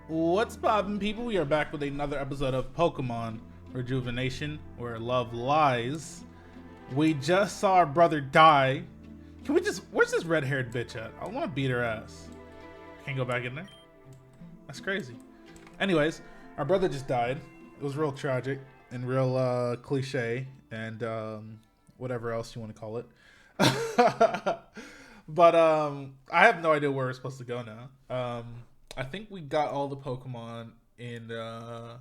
What's poppin', people? We are back with another episode of Pokemon Rejuvenation Where Love Lies. We just saw our brother die. Can we just... Where's this red-haired bitch at? I want to beat her ass. Can't go back in there? That's crazy. Anyways, our brother just died. It was real tragic and real cliche and whatever else you want to call it. But I have no idea where we're supposed to go now. I think we got all the Pokemon in, all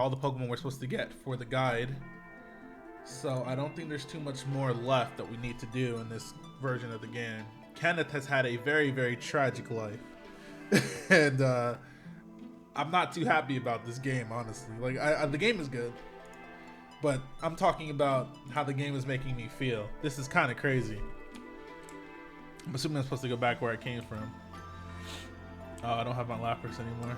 the Pokemon we're supposed to get for the guide. So I don't think there's too much more left that we need to do in this version of the game. Kenneth has had a very, very tragic life. And I'm not too happy about this game, honestly. Like, the game is good. But I'm talking about how the game is making me feel. This is kind of crazy. I'm assuming I'm supposed to go back where I came from. Oh, I don't have my Lapras anymore.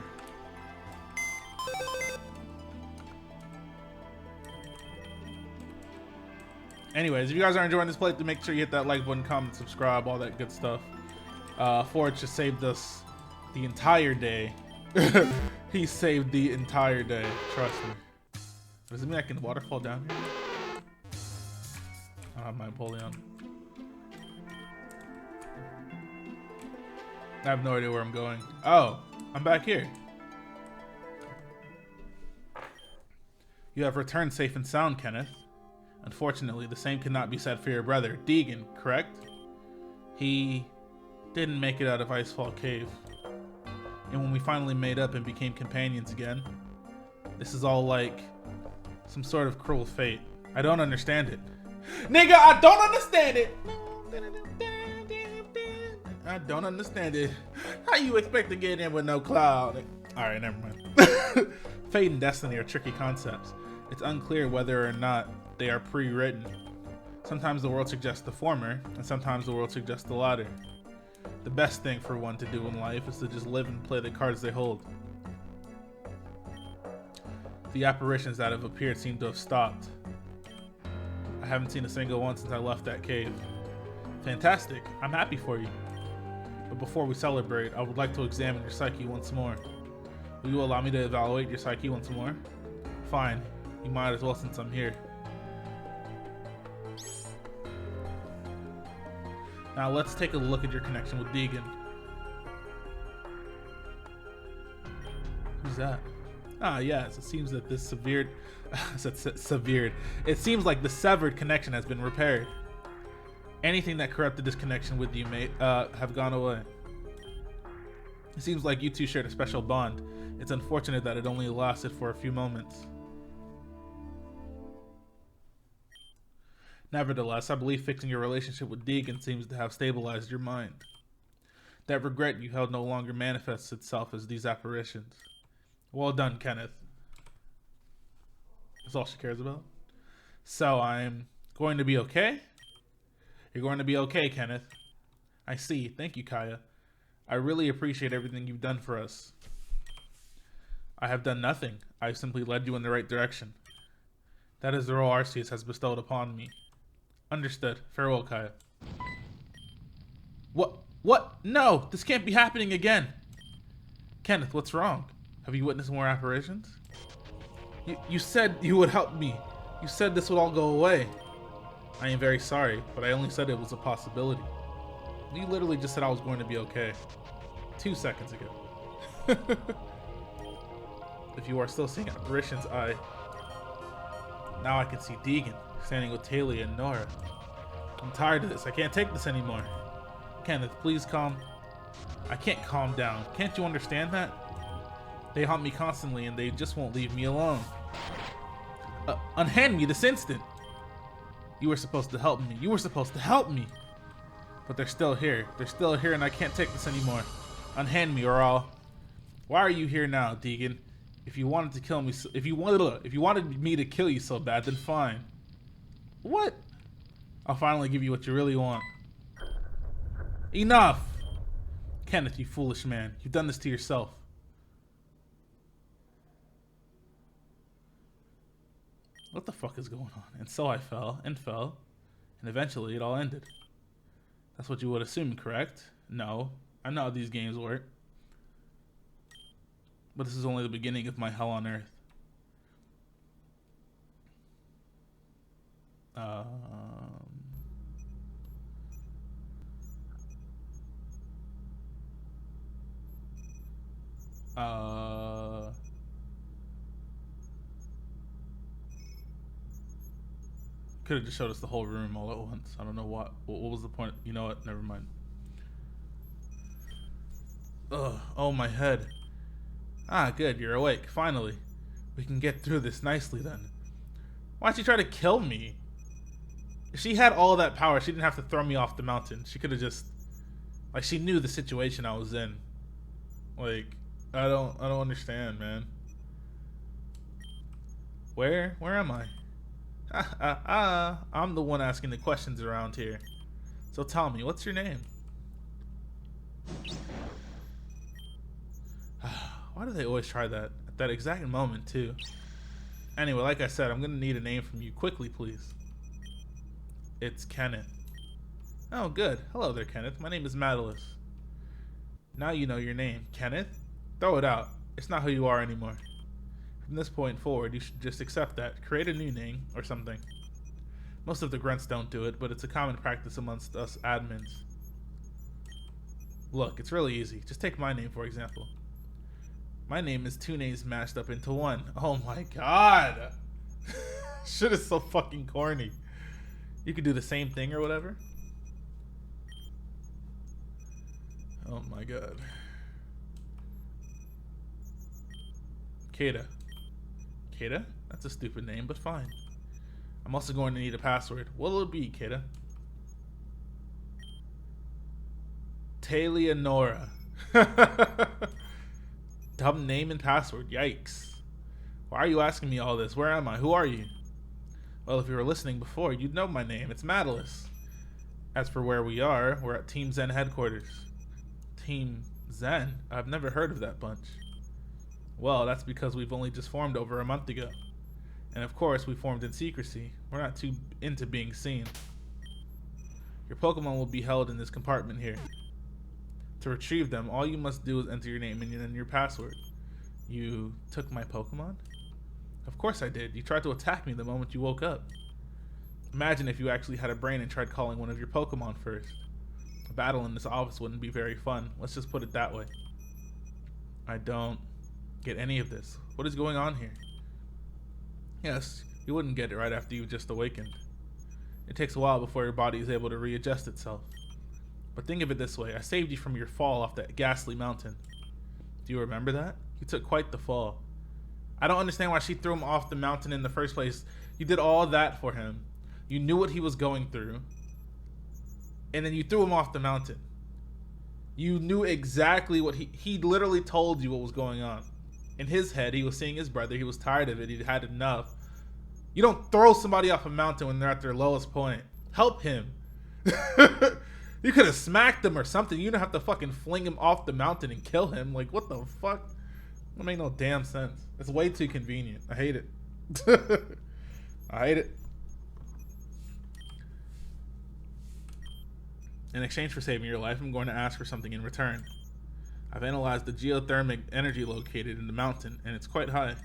Anyways, if you guys are enjoying this playthrough, make sure you hit that like button, comment, subscribe, all that good stuff. Forge just saved us the entire day. He saved the entire day, trust me. Does it mean I can waterfall down here? I don't have my Empoleon. I have no idea where I'm going. Oh, I'm back here. You have returned safe and sound, Kenneth. Unfortunately, the same cannot be said for your brother, Deegan, correct? He didn't make it out of Icefall Cave. And when we finally made up and became companions again, this is all like some sort of cruel fate. I don't understand it. Nigga, I don't understand it! I don't understand it. How you expect to get in with no cloud? Alright, never mind. Fate and destiny are tricky concepts. It's unclear whether or not they are pre-written. Sometimes the world suggests the former, and sometimes the world suggests the latter. The best thing for one to do in life is to just live and play the cards they hold. The apparitions that have appeared seem to have stopped. I haven't seen a single one since I left that cave. Fantastic, I'm happy for you. But before we celebrate, I would like to examine your psyche once more. Will you allow me to evaluate your psyche once more? Fine, you might as well since I'm here. Now let's take a look at your connection with Deegan. Who's that? Ah, yes, it seems that this severed... It seems like the severed connection has been repaired. Anything that corrupted this connection with you may have gone away. It seems like you two shared a special bond. It's unfortunate that it only lasted for a few moments. Nevertheless, I believe fixing your relationship with Deegan seems to have stabilized your mind. That regret you held no longer manifests itself as these apparitions. Well done, Kenneth. That's all she cares about. So I'm going to be okay? You're going to be okay, Kenneth. I see. Thank you, Kaya. I really appreciate everything you've done for us. I have done nothing. I've simply led you in the right direction. That is the role Arceus has bestowed upon me. Understood. Farewell, Kaya. What? No! This can't be happening again! Kenneth, what's wrong? Have you witnessed more apparitions? You said you would help me. You said this would all go away. I am very sorry, but I only said it was a possibility. You literally just said I was going to be okay. 2 seconds ago. If you are still seeing apparitions, now I can see Deegan standing with Talia and Nora. I'm tired of this. I can't take this anymore. Kenneth, please calm. I can't calm down. Can't you understand that? They haunt me constantly and they just won't leave me alone. Unhand me this instant. You were supposed to help me. You were supposed to help me. But they're still here. They're still here and I can't take this anymore. Unhand me or I'll... Why are you here now, Deegan? If you wanted to kill me, if you wanted me to kill you so bad, then fine. What? I'll finally give you what you really want. Enough! Kenneth, you foolish man. You've done this to yourself. What the fuck is going on? And so I fell, and eventually it all ended. That's what you would assume, correct? No. I know how these games work. But this is only the beginning of my hell on earth. Could have just showed us the whole room all at once. I don't know what was the point. You know what? Never mind. Ugh. Oh, my head. Ah, good. You're awake. Finally. We can get through this nicely then. Why'd she try to kill me? If she had all that power, she didn't have to throw me off the mountain. She could have just... Like, she knew the situation I was in. Like, I don't understand, man. Where am I? I'm the one asking the questions around here. So tell me, what's your name? Why do they always try that at that exact moment, too? Anyway, like I said, I'm gonna need a name from you quickly, please. It's Kenneth. Oh, good. Hello there, Kenneth. My name is Madalus. Now you know your name. Kenneth? Throw it out. It's not who you are anymore. From this point forward, you should just accept that. Create a new name or something. Most of the grunts don't do it, but it's a common practice amongst us admins. Look, it's really easy. Just take my name, for example. My name is two names mashed up into one. Oh my god! Shit is so fucking corny. You could do the same thing or whatever. Oh my god. Kata. Kata? That's a stupid name, but fine. I'm also going to need a password. What'll it be, Kata? Talianora. Dumb name and password. Yikes. Why are you asking me all this? Where am I? Who are you? Well, if you were listening before, you'd know my name. It's Madalus. As for where we are, we're at Team Zen headquarters. Team Zen? I've never heard of that bunch. Well, that's because we've only just formed over a month ago. And of course, we formed in secrecy. We're not too into being seen. Your Pokemon will be held in this compartment here. To retrieve them, all you must do is enter your name and then your password. You took my Pokemon? Of course I did. You tried to attack me the moment you woke up. Imagine if you actually had a brain and tried calling one of your Pokemon first. A battle in this office wouldn't be very fun. Let's just put it that way. I don't get any of this. What is going on here? Yes, you wouldn't get it right after you've just awakened. It takes a while before your body is able to readjust itself. But think of it this way. I saved you from your fall off that ghastly mountain. Do you remember that? You took quite the fall. I don't understand why she threw him off the mountain in the first place. You did all that for him. You knew what he was going through. And then you threw him off the mountain. You knew exactly what he literally told you what was going on. In his head, he was seeing his brother. He was tired of it. He'd had enough. You don't throw somebody off a mountain when they're at their lowest point. Help him. You could have smacked him or something. You don't have to fucking fling him off the mountain and kill him. Like, what the fuck? That make no damn sense. It's way too convenient. I hate it. I hate it. In exchange for saving your life, I'm going to ask for something in return. I've analyzed the geothermic energy located in the mountain, and it's quite high.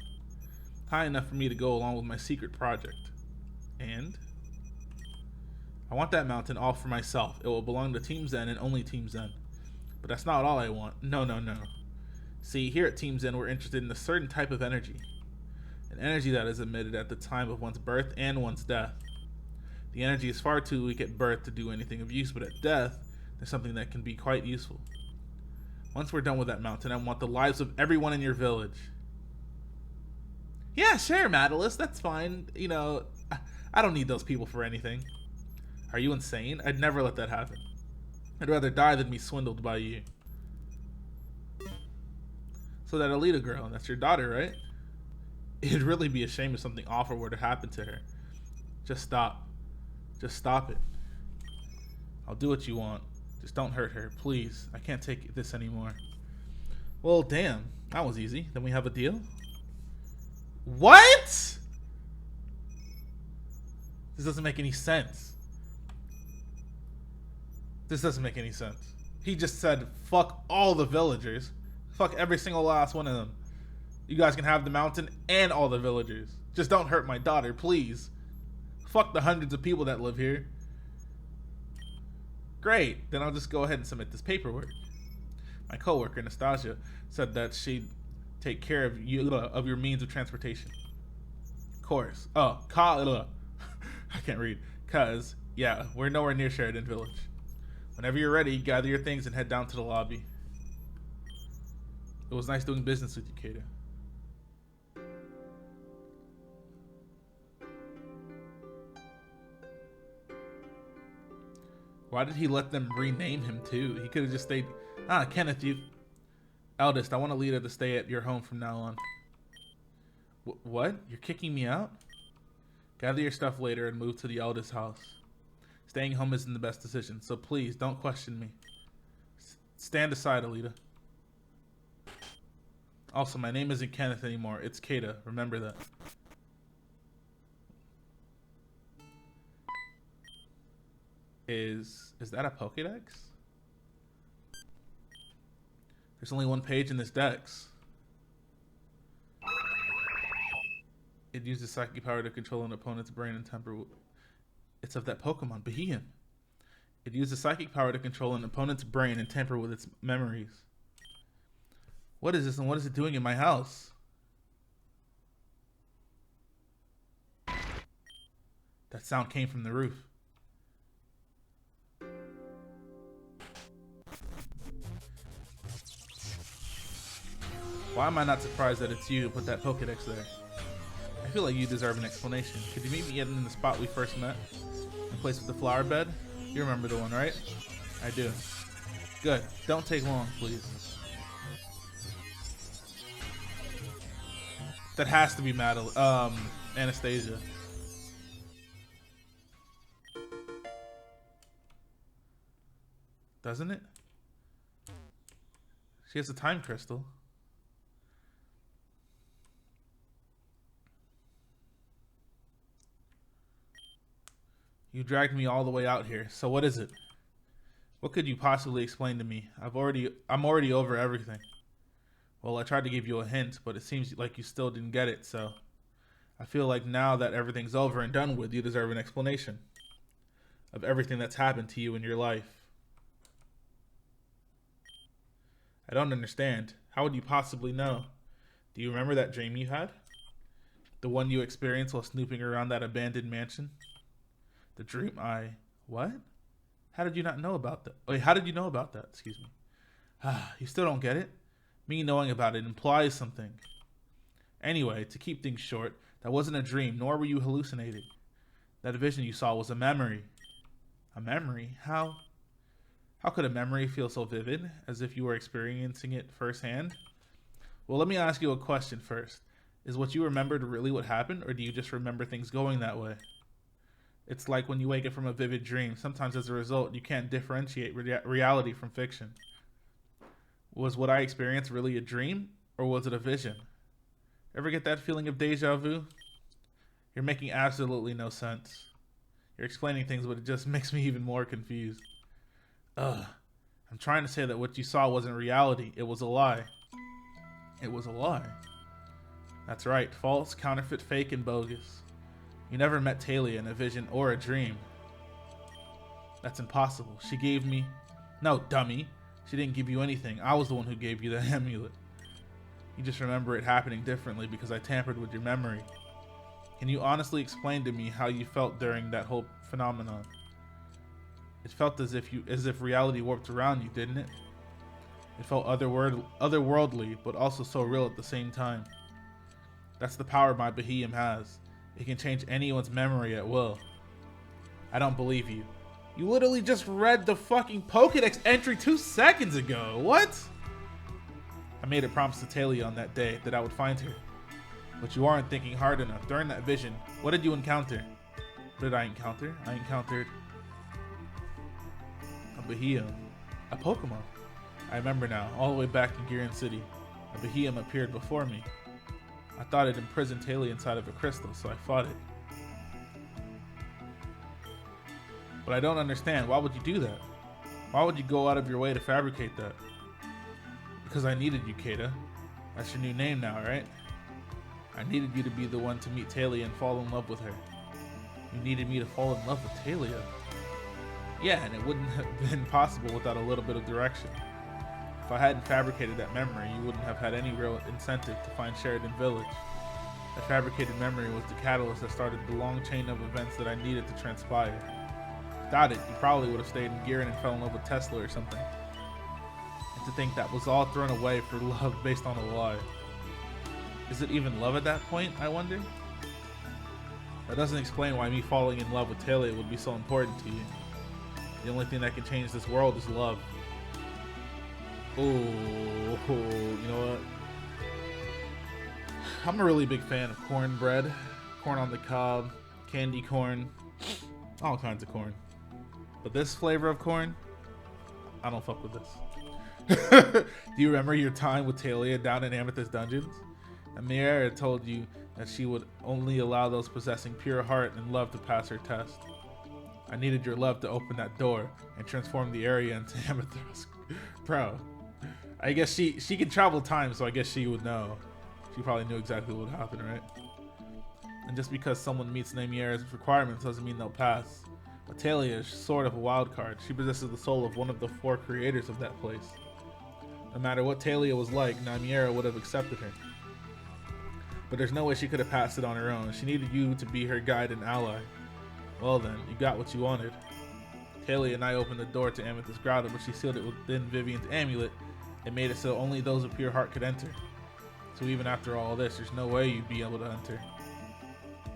High enough for me to go along with my secret project. And I want that mountain all for myself. It will belong to Team Zen and only Team Zen. But that's not all I want. No. See, here at Team Zen, we're interested in a certain type of energy. An energy that is emitted at the time of one's birth and one's death. The energy is far too weak at birth to do anything of use, but at death, there's something that can be quite useful. Once we're done with that mountain, I want the lives of everyone in your village. Yeah, sure, Madalus, that's fine. You know, I don't need those people for anything. Are you insane? I'd never let that happen. I'd rather die than be swindled by you. So that Alita girl, that's your daughter, right? It'd really be a shame if something awful were to happen to her. Just stop. Just stop it. I'll do what you want. Just don't hurt her, please. I can't take this anymore. Well, damn. That was easy. Then we have a deal? What? This doesn't make any sense. This doesn't make any sense. He just said, fuck all the villagers. Fuck every single last one of them. You guys can have the mountain and all the villagers. Just don't hurt my daughter, please. Fuck the hundreds of people that live here. Great, then I'll just go ahead and submit this paperwork. My coworker, Nastasia, said that she'd take care of your means of transportation. Of course. Oh, I can't read. Cause, yeah, we're nowhere near Sheridan Village. Whenever you're ready, gather your things and head down to the lobby. It was nice doing business with you, Kata. Why did he let them rename him too? He could have just stayed. Kenneth, you. Eldest, I want Alita to stay at your home from now on. What? You're kicking me out? Gather your stuff later and move to the eldest house. Staying home isn't the best decision, so please don't question me. Stand aside, Alita. Also, my name isn't Kenneth anymore. It's Kata. Remember that. Is that a Pokédex? There's only one page in this dex. It uses psychic power to control an opponent's brain and temper. It's of that Pokemon, Bahian. It uses psychic power to control an opponent's brain and tamper with its memories. What is this and what is it doing in my house? That sound came from the roof. Why am I not surprised that it's you who put that Pokédex there? I feel like you deserve an explanation. Could you meet me in the spot we first met? The place with the flower bed? You remember the one, right? I do. Good. Don't take long, please. That has to be Anastasia. Doesn't it? She has a time crystal. You dragged me all the way out here. So what is it? What could you possibly explain to me? I'm already over everything. Well, I tried to give you a hint, but it seems like you still didn't get it, so I feel like now that everything's over and done with, you deserve an explanation of everything that's happened to you in your life. I don't understand. How would you possibly know? Do you remember that dream you had? The one you experienced while snooping around that abandoned mansion? The dream What? How did you not know about that? Wait, how did you know about that? Excuse me. You still don't get it? Me knowing about it implies something. Anyway, to keep things short, that wasn't a dream, nor were you hallucinating. That vision you saw was a memory. A memory? How could a memory feel so vivid, as if you were experiencing it firsthand? Well, let me ask you a question first. Is what you remembered really what happened, or do you just remember things going that way? It's like when you wake up from a vivid dream. Sometimes as a result, you can't differentiate reality from fiction. Was what I experienced really a dream, or was it a vision? Ever get that feeling of deja vu? You're making absolutely no sense. You're explaining things, but it just makes me even more confused. I'm trying to say that what you saw wasn't reality. It was a lie. It was a lie. That's right. False, counterfeit, fake, and bogus. You never met Talia in a vision or a dream. That's impossible. She gave me... No, dummy. She didn't give you anything. I was the one who gave you the amulet. You just remember it happening differently because I tampered with your memory. Can you honestly explain to me how you felt during that whole phenomenon? It felt as if reality warped around you, didn't it? It felt otherworldly, but also so real at the same time. That's the power my Bahium has. It can change anyone's memory at will. I don't believe you. You literally just read the fucking Pokédex entry 2 seconds ago. What? I made a promise to Talia on that day that I would find her. But you aren't thinking hard enough. During that vision, what did you encounter? What did I encounter? I encountered a Bahium. A Pokemon. I remember now, all the way back in Giran City. A Bahium appeared before me. I thought it imprisoned Talia inside of a crystal, so I fought it. But I don't understand. Why would you do that? Why would you go out of your way to fabricate that? Because I needed you, Kata. That's your new name now, right? I needed you to be the one to meet Talia and fall in love with her. You needed me to fall in love with Talia. Yeah, and it wouldn't have been possible without a little bit of direction. If I hadn't fabricated that memory, you wouldn't have had any real incentive to find Sheridan Village. That fabricated memory was the catalyst that started the long chain of events that I needed to transpire. Without it, you probably would have stayed in Gieran and fell in love with Tesla or something. And to think that was all thrown away for love based on a lie. Is it even love at that point, I wonder? That doesn't explain why me falling in love with Talia would be so important to you. The only thing that can change this world is love. Oh, you know what? I'm a really big fan of cornbread, corn on the cob, candy corn, all kinds of corn. But this flavor of corn, I don't fuck with this. Do you remember your time with Talia down in Amethyst Dungeons? Amira told you that she would only allow those possessing pure heart and love to pass her test. I needed your love to open that door and transform the area into Amethyst. Bro, I guess she can travel time, so I guess she would know. She probably knew exactly what would happen, right? And just because someone meets Naimiera's requirements doesn't mean they'll pass. But Talia is sort of a wild card. She possesses the soul of one of the 4 creators of that place. No matter what Talia was like, Naimiera would have accepted her. But there's no way she could have passed it on her own. She needed you to be her guide and ally. Well then, you got what you wanted. Talia and I opened the door to Amethyst Grotto, but she sealed it within Vivian's amulet and made it so only those of pure heart could enter. So even after all this, there's no way you'd be able to enter.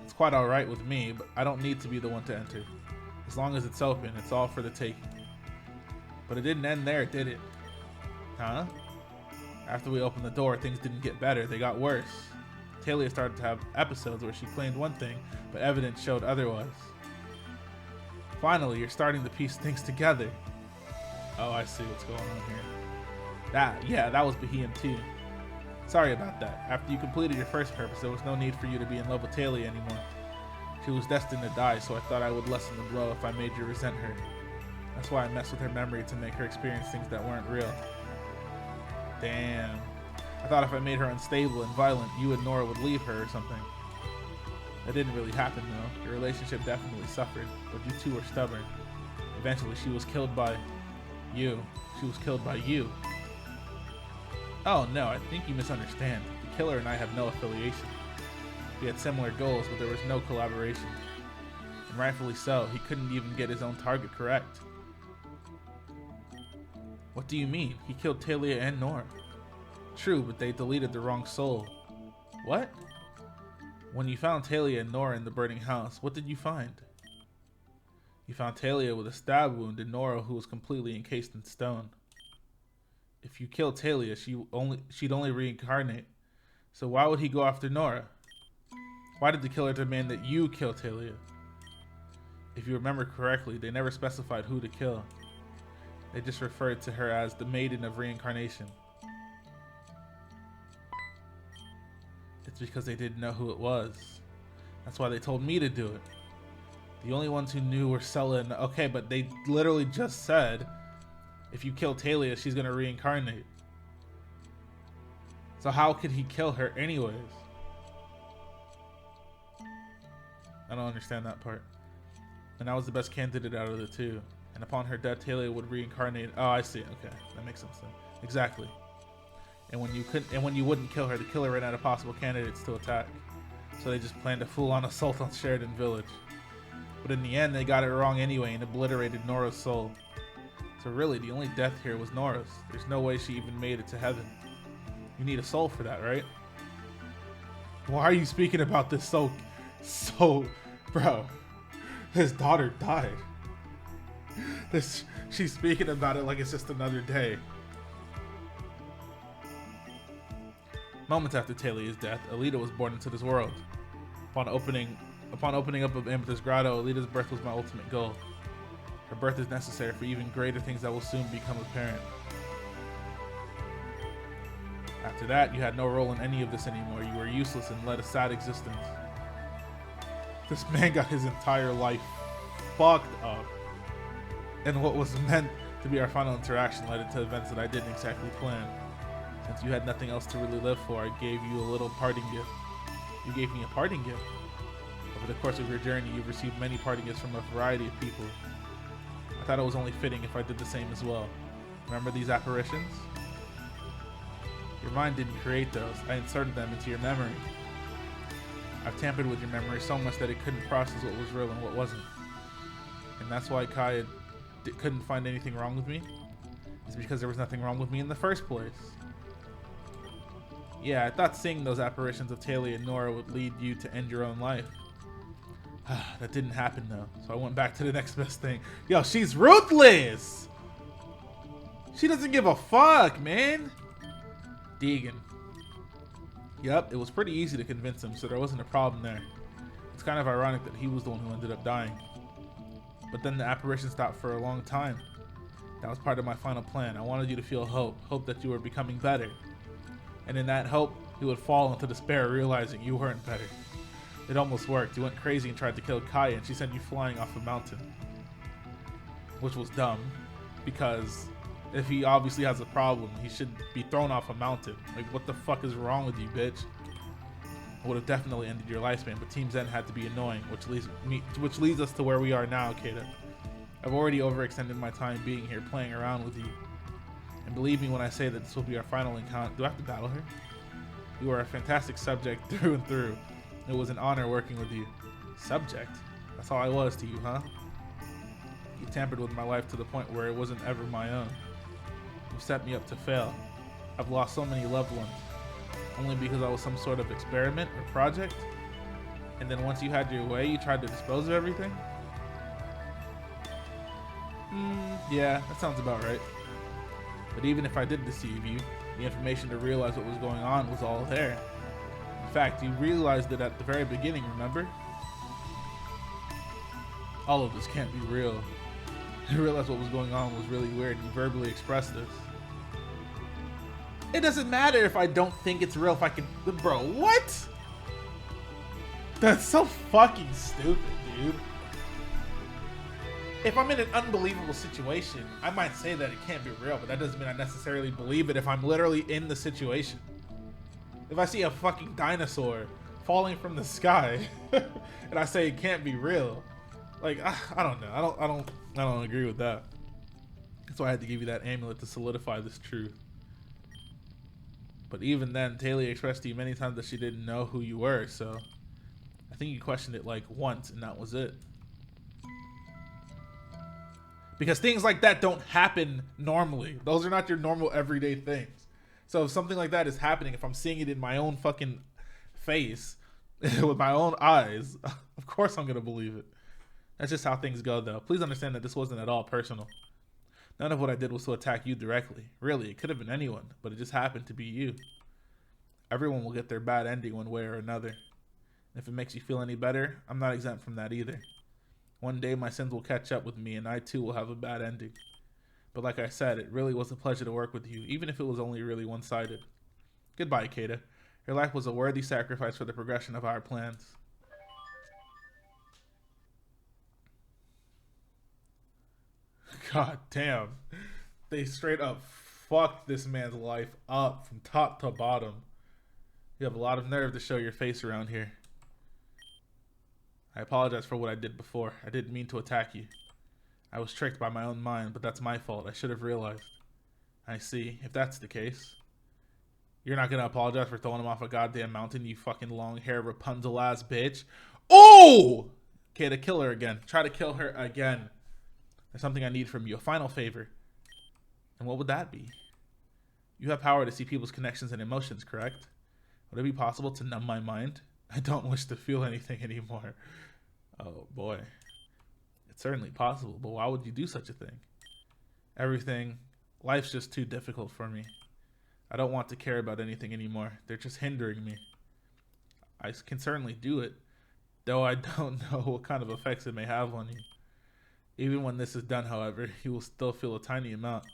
It's quite alright with me, but I don't need to be the one to enter. As long as it's open, it's all for the taking. But it didn't end there, did it? Huh? After we opened the door, things didn't get better, they got worse. Talia started to have episodes where she claimed one thing, but evidence showed otherwise. Finally, you're starting to piece things together. Oh, I see what's going on here. That was Bohemian too. Sorry about that. After you completed your first purpose, there was no need for you to be in love with Talia anymore. She was destined to die, so I thought I would lessen the blow if I made you resent her. That's why I messed with her memory to make her experience things that weren't real. Damn. I thought if I made her unstable and violent, you and Nora would leave her or something. That didn't really happen though. Your relationship definitely suffered, but you two were stubborn. Eventually, she was killed by you. She was killed by you. Oh no, I think you misunderstand. The killer and I have no affiliation. We had similar goals, but there was no collaboration. And rightfully so, he couldn't even get his own target correct. What do you mean? He killed Talia and Nora. True, but they deleted the wrong soul. What? When you found Talia and Nora in the burning house, what did you find? You found Talia with a stab wound and Nora who was completely encased in stone. If you killed Talia, she'd only reincarnate. So why would he go after Nora? Why did the killer demand that you kill Talia? If you remember correctly, they never specified who to kill. They just referred to her as the Maiden of Reincarnation. It's because they didn't know who it was. That's why they told me to do it. The only ones who knew were Sella and... Okay, but they literally just said, if you kill Talia, she's gonna reincarnate. So how could he kill her anyways? I don't understand that part. And I was the best candidate out of the two. And upon her death, Talia would reincarnate. Oh, I see. Okay, that makes sense then. Exactly. And when you wouldn't kill her, the killer ran out of possible candidates to attack. So they just planned a full-on assault on Sheridan Village. But in the end, they got it wrong anyway and obliterated Nora's soul. So really, the only death here was Nora's. There's no way she even made it to heaven. You need a soul for that, right? Why are you speaking about this so... Bro, his daughter died. She's speaking about it like it's just another day. Moments after Talia's death, Alita was born into this world. Upon opening up of Amethyst Grotto, Alita's birth was my ultimate goal. Her birth is necessary for even greater things that will soon become apparent. After that, you had no role in any of this anymore. You were useless and led a sad existence. This man got his entire life fucked up. And what was meant to be our final interaction led into events that I didn't exactly plan. Since you had nothing else to really live for, I gave you a little parting gift. You gave me a parting gift. Over the course of your journey, you've received many parting gifts from a variety of people. I thought it was only fitting if I did the same as well. Remember these apparitions? Your mind didn't create those. I inserted them into your memory. I've tampered with your memory so much that it couldn't process what was real and what wasn't. And that's why Kaya couldn't find anything wrong with me. It's because there was nothing wrong with me in the first place. Yeah, I thought seeing those apparitions of Talia and Nora would lead you to end your own life. That didn't happen though, so I went back to the next best thing. Yo, she's ruthless! She doesn't give a fuck, man! Deegan. Yep, it was pretty easy to convince him, so there wasn't a problem there. It's kind of ironic that he was the one who ended up dying. But then the apparition stopped for a long time. That was part of my final plan. I wanted you to feel hope that you were becoming better. And in that hope, you would fall into despair realizing you weren't better. It almost worked. You went crazy and tried to kill Kaya, and she sent you flying off a mountain. Which was dumb, because if he obviously has a problem, he should be thrown off a mountain. Like, what the fuck is wrong with you, bitch? It would have definitely ended your lifespan, but Team Zen had to be annoying, which leads us to where we are now, Kata. I've already overextended my time being here, playing around with you. And believe me when I say that this will be our final encounter. Do I have to battle her? You are a fantastic subject through and through. It was an honor working with you. Subject? That's all I was to you, huh? You tampered with my life to the point where it wasn't ever my own. You set me up to fail. I've lost so many loved ones. Only because I was some sort of experiment or project? And then once you had your way, you tried to dispose of everything? Yeah, that sounds about right. But even if I did deceive you, the information to realize what was going on was all there. In fact, you realized it at the very beginning, remember? All of this can't be real. You realized what was going on was really weird and you verbally expressed this. It doesn't matter if I don't think it's real, if I can... Bro, what? That's so fucking stupid, dude. If I'm in an unbelievable situation, I might say that it can't be real, but that doesn't mean I necessarily believe it if I'm literally in the situation. If I see a fucking dinosaur falling from the sky and I say it can't be real, like, I don't know. I don't agree with that. That's why I had to give you that amulet to solidify this truth. But even then, Talia expressed to you many times that she didn't know who you were, so I think you questioned it like once and that was it. Because things like that don't happen normally. Those are not your normal everyday things. So if something like that is happening, if I'm seeing it in my own fucking face, with my own eyes, of course I'm going to believe it. That's just how things go, though. Please understand that this wasn't at all personal. None of what I did was to attack you directly. Really, it could have been anyone, but it just happened to be you. Everyone will get their bad ending one way or another. If it makes you feel any better, I'm not exempt from that either. One day my sins will catch up with me and I too will have a bad ending. But like I said, it really was a pleasure to work with you, even if it was only really one-sided. Goodbye, Kata. Your life was a worthy sacrifice for the progression of our plans. God damn. They straight up fucked this man's life up from top to bottom. You have a lot of nerve to show your face around here. I apologize for what I did before. I didn't mean to attack you. I was tricked by my own mind, but that's my fault. I should have realized. I see. If that's the case, you're not gonna apologize for throwing him off a goddamn mountain, you fucking long hair Rapunzel ass bitch. Oh! Okay, to kill her again. Try to kill her again. There's something I need from you. A final favor. And what would that be? You have power to see people's connections and emotions, correct? Would it be possible to numb my mind? I don't wish to feel anything anymore. Oh boy. It's certainly possible, but why would you do such a thing? Everything. Life's just too difficult for me. I don't want to care about anything anymore. They're just hindering me. I can certainly do it, though I don't know what kind of effects it may have on you. Even when this is done, however, you will still feel a tiny amount.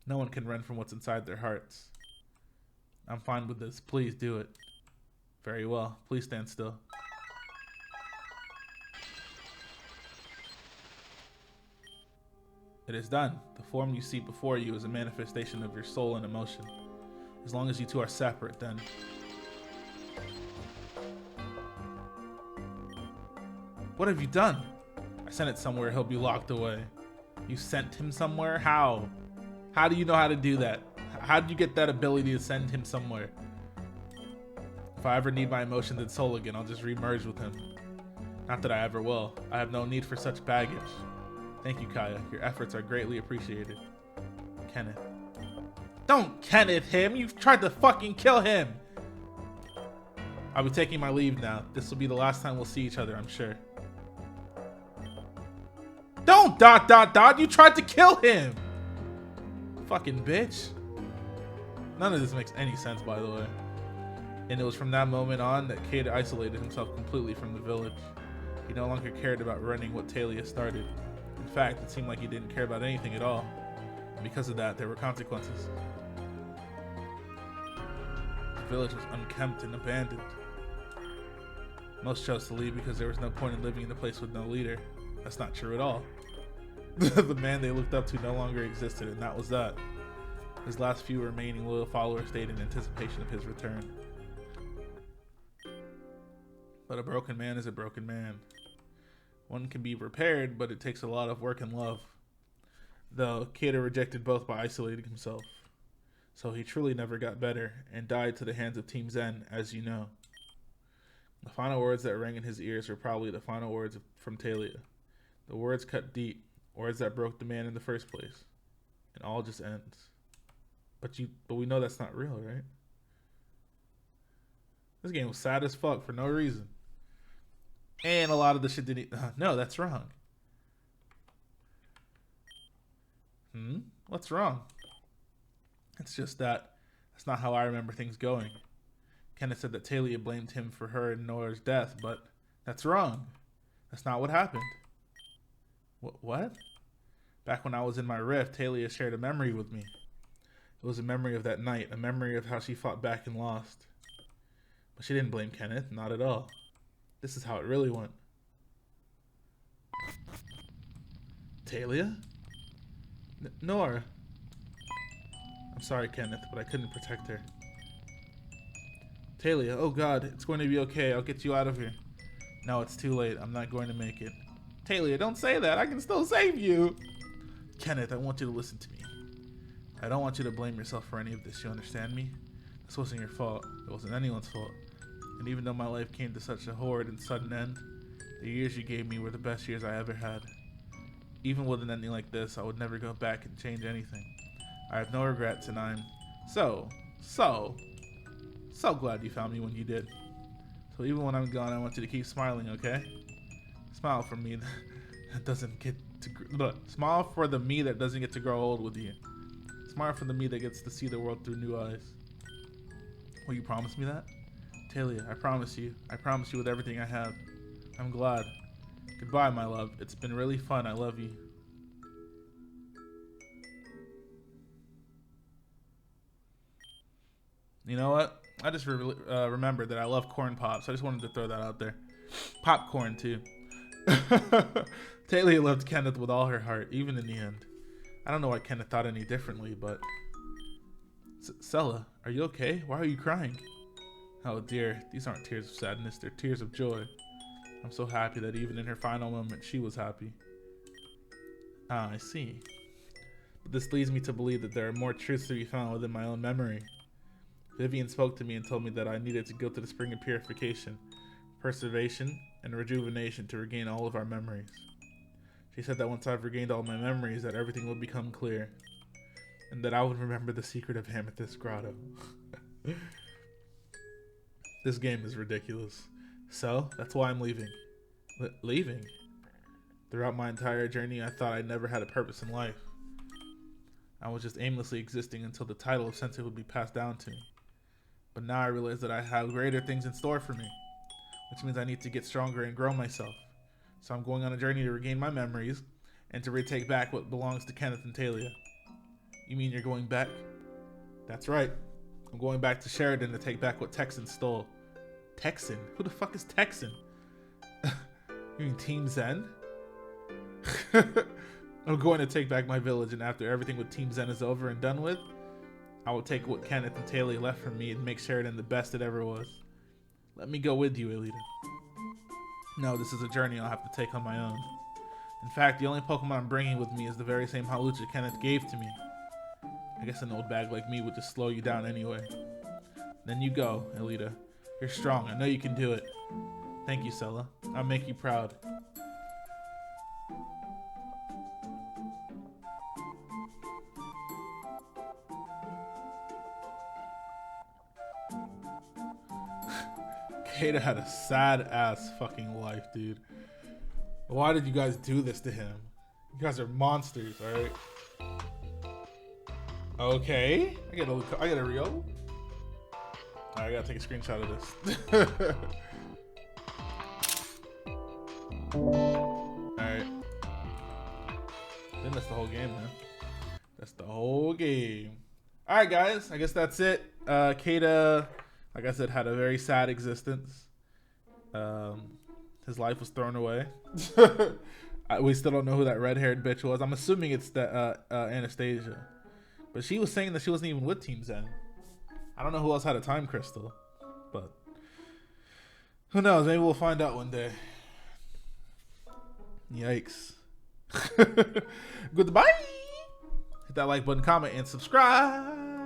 No one can run from what's inside their hearts. I'm fine with this. Please do it. Very well. Please stand still. It is done. The form you see before you is a manifestation of your soul and emotion. As long as you two are separate, then. What have you done? I sent it somewhere he'll be locked away. You sent him somewhere? How? How do you know how to do that? How did you get that ability to send him somewhere? If I ever need my emotions and soul again, I'll just re-merge with him. Not that I ever will. I have no need for such baggage. Thank you, Kaya. Your efforts are greatly appreciated. Kenneth. Don't Kenneth him! You've tried to fucking kill him! I'll be taking my leave now. This will be the last time we'll see each other, I'm sure. Don't ... You tried to kill him! Fucking bitch. None of this makes any sense, by the way. And it was from that moment on that Cade isolated himself completely from the village. He no longer cared about running what Talia started. In fact, it seemed like he didn't care about anything at all. And because of that, there were consequences. The village was unkempt and abandoned. Most chose to leave because there was no point in living in a place with no leader. That's not true at all. The man they looked up to no longer existed, and that was that. His last few remaining loyal followers stayed in anticipation of his return. But a broken man is a broken man. One can be repaired, but it takes a lot of work and love. Though, Keita rejected both by isolating himself. So he truly never got better, and died to the hands of Team Zen, as you know. The final words that rang in his ears were probably the final words from Talia. The words cut deep, words that broke the man in the first place. And all just ends. But we know that's not real, right? This game was sad as fuck for no reason. And a lot of the shit didn't... no, that's wrong. What's wrong? It's just that that's not how I remember things going. Kenneth said that Talia blamed him for her and Nora's death, but that's wrong. That's not what happened. What? Back when I was in my rift, Talia shared a memory with me. It was a memory of that night, a memory of how she fought back and lost. But she didn't blame Kenneth, not at all. This is how it really went. Talia? Nora. I'm sorry, Kenneth, but I couldn't protect her. Talia, oh god, it's going to be okay. I'll get you out of here. No, it's too late. I'm not going to make it. Talia, don't say that. I can still save you. Kenneth, I want you to listen to me. I don't want you to blame yourself for any of this. You understand me? This wasn't your fault. It wasn't anyone's fault. And even though my life came to such a horrid and sudden end, the years you gave me were the best years I ever had. Even with an ending like this, I would never go back and change anything. I have no regrets, and I'm so glad you found me when you did. So even when I'm gone, I want you to keep smiling, okay? Smile for me that doesn't get to smile for the me that doesn't get to grow old with you. Smile for the me that gets to see the world through new eyes. Will you promise me that? Talia, I promise you. I promise you with everything I have. I'm glad. Goodbye, my love. It's been really fun. I love you. You know what? I just remembered that I love corn pops. I just wanted to throw that out there. Popcorn, too. Talia loved Kenneth with all her heart, even in the end. I don't know why Kenneth thought any differently, but... Sella, are you okay? Why are you crying? Oh dear, these aren't tears of sadness, they're tears of joy. I'm so happy that even in her final moment, she was happy. Ah, I see. But this leads me to believe that there are more truths to be found within my own memory. Vivian spoke to me and told me that I needed to go to the Spring of Purification, Preservation, and Rejuvenation to regain all of our memories. She said that once I've regained all my memories, that everything will become clear, and that I would remember the secret of Amethyst Grotto. This game is ridiculous. So, that's why I'm leaving. Leaving? Throughout my entire journey, I thought I never had a purpose in life. I was just aimlessly existing until the title of Sensei would be passed down to me. But now I realize that I have greater things in store for me, which means I need to get stronger and grow myself. So I'm going on a journey to regain my memories and to retake back what belongs to Kenneth and Talia. You mean you're going back? That's right. I'm going back to Sheridan to take back what Texan stole. Texan? Who the fuck is Texan? You mean Team Zen? I'm going to take back my village, and after everything with Team Zen is over and done with, I will take what Kenneth and Taylor left from me and make Sheridan the best it ever was. Let me go with you, Alita. No, this is a journey I'll have to take on my own. In fact, the only Pokemon I'm bringing with me is the very same Hawlucha Kenneth gave to me. I guess an old bag like me would just slow you down anyway. Then you go, Alita. You're strong. I know you can do it. Thank you, Sella. I'll make you proud. Kata had a sad ass fucking life, dude. Why did you guys do this to him? You guys are monsters, alright? Okay. I get a Rio. I gotta take a screenshot of this. Alright. I think that's the whole game, man. That's the whole game. Alright, guys. I guess that's it. Kata, like I said, had a very sad existence. His life was thrown away. We still don't know who that red-haired bitch was. I'm assuming it's the Anastasia. But she was saying that she wasn't even with Team Zen. I don't know who else had a time crystal. But who knows? Maybe we'll find out one day. Yikes. Goodbye. Hit that like button, comment, and subscribe.